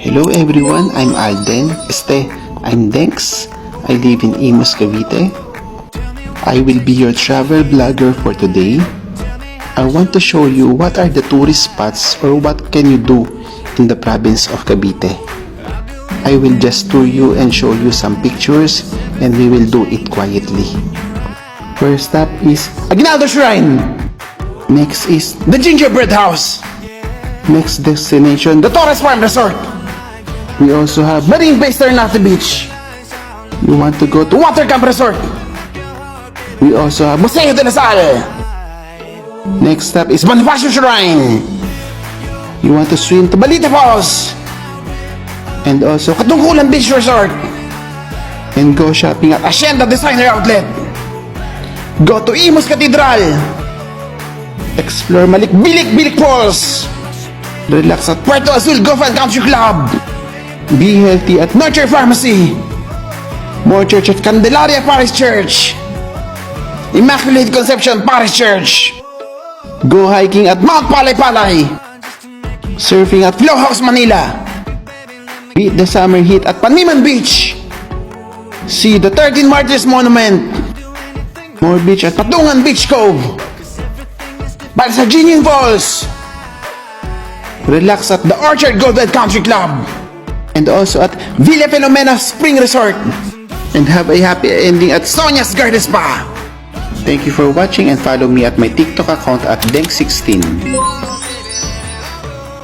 Hello everyone, I'm Alden. I'm Denks. I live in Imus, Cavite. I will be your travel blogger for today. I want to show you what are the tourist spots or what can you do in the province of Cavite. I will just tour you and show you some pictures and we will do it quietly. First stop is Aguinaldo Shrine. Next is the Gingerbread House. Next destination, the Torres Farm Resort. We also have Marine Bay Ternate Beach. You want to go to Water Camp Resort. We also have Museo de la Salle. Next stop is Bonifacio Shrine. You want to swim to Balite Falls. And also Katungkulan Beach Resort. And go shopping at Hacienda Designer Outlet. Go to Imus Cathedral. Explore Bilik Falls. Relax at Puerto Azul Golf and Country Club. Be healthy at Nurture Pharmacy. More Church at Candelaria Parish Church. Immaculate Conception Parish Church. Go hiking at Mount Palay. Surfing at Flow House Manila. Beat the summer heat at Paniman Beach. See the 13 Martyrs Monument. More beach at Patungan Beach Cove. Bagsaginian Falls. Relax at the Orchard Golden Country Club. And also at Villa Filomena Spring Resort. And have a happy ending at Sonia's Garden Spa. Thank you for watching and follow me at my TikTok account at Denk16.